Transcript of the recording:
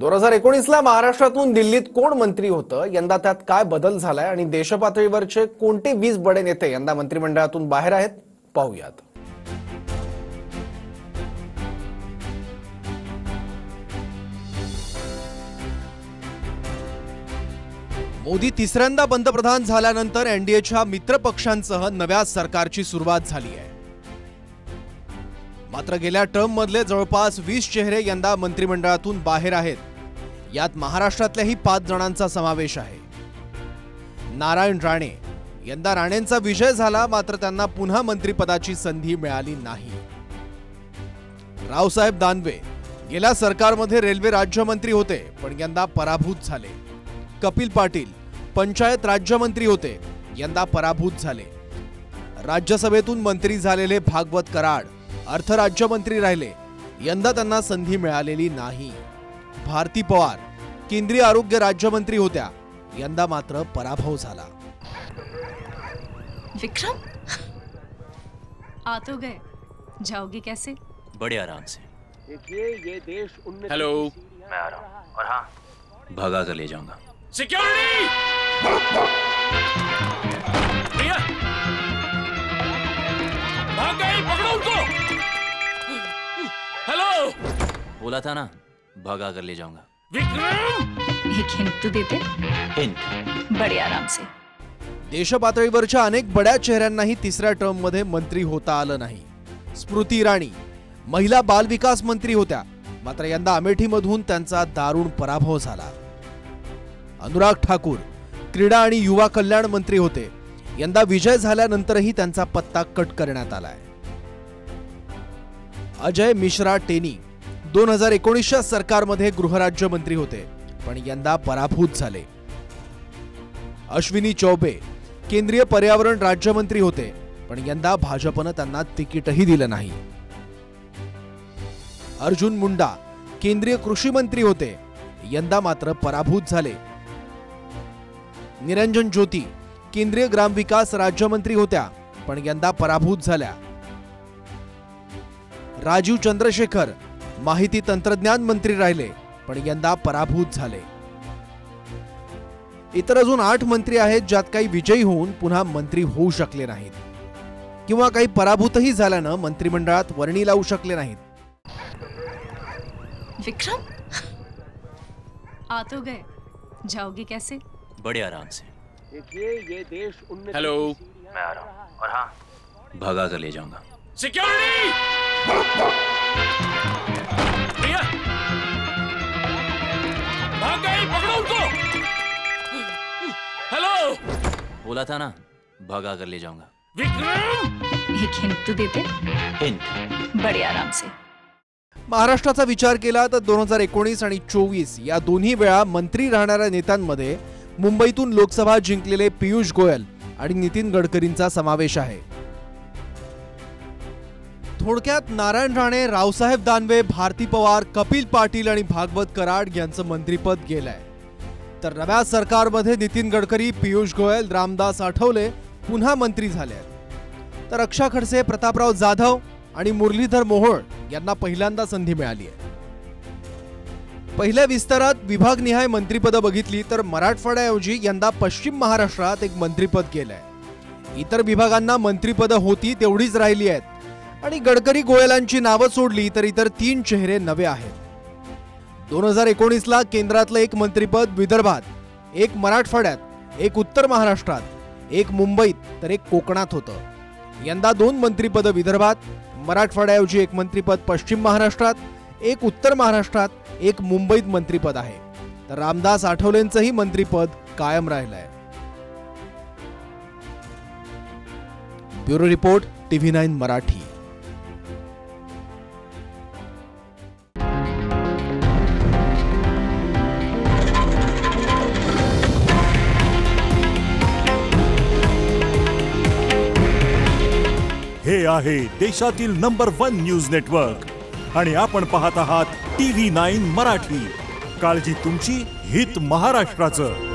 2019ला महाराष्ट्रातून दिल्लीत कोण मंत्री होतं, यंदा त्यात काय बदल झालाय आणि देशपातळीवरचे कोणते 20 बडे नेते यंदा मंत्रिमंडळातून बाहेर आहेत, पाहूयात. मोदी तिसऱ्यांदा पंतप्रधान झाल्यानंतर एनडीएच्या मित्रपक्षांसह नव्या सरकारची सुरुवात झाली आहे. मात्र गेल्या टर्म मधले जवळपास 20 चेहरे यंदा मंत्रिमंडळातून बाहेर आहेत. यात महाराष्ट्रातल्याही 5 जणांचा समावेश आहे. नारायण राणे यंदा राणेंचा विजय झाला, मात्र त्यांना पुन्हा मंत्रिपदाची संधी मिळाली नाही. रावसाहेब दानवे गेल्या सरकारमध्ये रेल्वे राज्यमंत्री होते, पण यंदा पराभूत झाले. कपिल पाटील पंचायत राज्यमंत्री होते, यंदा पराभूत झाले. राज्यसभेतून मंत्री झालेले भागवत कराड अर्थ राज्यमंत्री राहिले, यंदा त्यांना संधी मिळालेली नाही. भारती पवार केंद्रीय आरोग्य राज्यमंत्री होत्या, यंदा मात्र पराभव झाला. विक्रम, आ तो गए, जाओगे कैसे? बड़े आराम से. देखिए ये देश हेलो, मैं आ रहा हूँ. और हाँ, भगा कर ले जाऊंगा. सिक्योरिटी! भैया, भाग गए, पकड़ो उनको. हेलो, बोला था ना, भगा कर ले जाऊंगा. विक्रम! एक हिंट तो देते. हिंट. बड़े आराम से. देशपातळीवरच्या अनेक बड्या चेहऱ्यांनाही तिसऱ्या टर्म मध्ये मंत्री होता आलं नाही. स्मृती इराणी महिला बाल विकास मंत्री होत्या, मात्र यंदा अमेठीमधून त्यांचा दारुण पराभव झाला. अनुराग ठाकूर क्रीडा आणि युवा कल्याण मंत्री होते, यंदा विजय झाल्यानंतरही त्यांचा पत्ता कट करण्यात आलाय. अजय मिश्रा टेनी 2019च्या सरकारमध्ये गृहराज्यमंत्री होते, पण यंदा पराभूत झाले. अश्विनी चौबे केंद्रीय पर्यावरण राज्यमंत्री होते, पण यंदा भाजपनं त्यांना तिकीटही दिलं नाही. अर्जुन मुंडा केंद्रीय कृषी मंत्री होते, यंदा मात्र पराभूत झाले. निरंजन ज्योती केंद्रीय ग्रामविकास राज्यमंत्री होत्या, पण यंदा पराभूत झाल्या. राजीव चंद्रशेखर माहिती तंत्रज्ञान मंत्री राहिले, पण यंदा पराभूत झाले. इतर अजून 8 मंत्री आहेत, ज्यात काही विजयी होऊन पुन्हा मंत्री होऊ शकले नाहीत किंवा काही पराभूतही झाल्यानं मंत्रिमंडळात वर्णी लावू शकले नाहीत. विक्रम, आ तो गए, जाओगे कैसे? बड़े आराम से. देखिए ये देश हेलो, मैं आ रहा हूँ. और हाँ, भगा कर ले जाऊंगा. सिक्योरिटी! भैया, भाग गए, पकड़ो उनको. हेलो, बोला था ना, भगा कर ले जाऊंगा. विक्रम! एक हिंट तो देते. हिंट. बड़े आराम से. महाराष्ट्राचा विचार केला तर 2019 आणि 24 या दोन्ही वेळा मंत्री राहणाऱ्या नेत्यांमध्ये मुंबईतून लोकसभा जिंकलेले पीयूष गोयल आणि नितीन गडकरींचा समावेश आहे. थोडक्यात नारायण राणे, रावसाहेब दानवे, भारती पवार, कपिल पाटील आणि भागवत कराड यांचं मंत्रिपद गेलंय. तर नव्या सरकारमध्ये नितीन गडकरी, पीयूष गोयल, रामदास आठवले पुन्हा मंत्री झाले आहेत. तर रक्षा खडसे, प्रतापराव जाधव आणि मुरलीधर मोहोळ यांना पहिल्यांदा संधी मिळाली आहे. पहिल्या विस्तारात विभागनिहाय मंत्रिपद बघितली तर मराठवाड्याऐवजी यंदा पश्चिम महाराष्ट्रात एक मंत्रिपद गेलंय. इतर विभागांना मंत्रिपद होती तेवढीच राहिली आहेत आणि गडकरी गोयलांची नावं सोडली तर इतर 3 चेहरे नवे आहेत. 2019ला केंद्रातलं एक मंत्रिपद विदर्भात, एक मराठवाड्यात, एक उत्तर महाराष्ट्रात, एक मुंबईत तर एक कोकणात होतं. यंदा 2 मंत्रिपद विदर्भात, मराठवाड्याऐवजी एक मंत्रिपद पश्चिम महाराष्ट्रात, एक उत्तर महाराष्ट्रात, एक मुंबईत मंत्रिपद आहे. तर रामदास आठवलेंचंही मंत्रिपद कायम राहिलंय. Bureau report, TV9 Marathi. हे आहे देशातील नंबर 1 न्यूज नेटवर्क आणि आपण पाहत आहात TV9 मराठी. काळजी तुमची, हित महाराष्ट्राचं.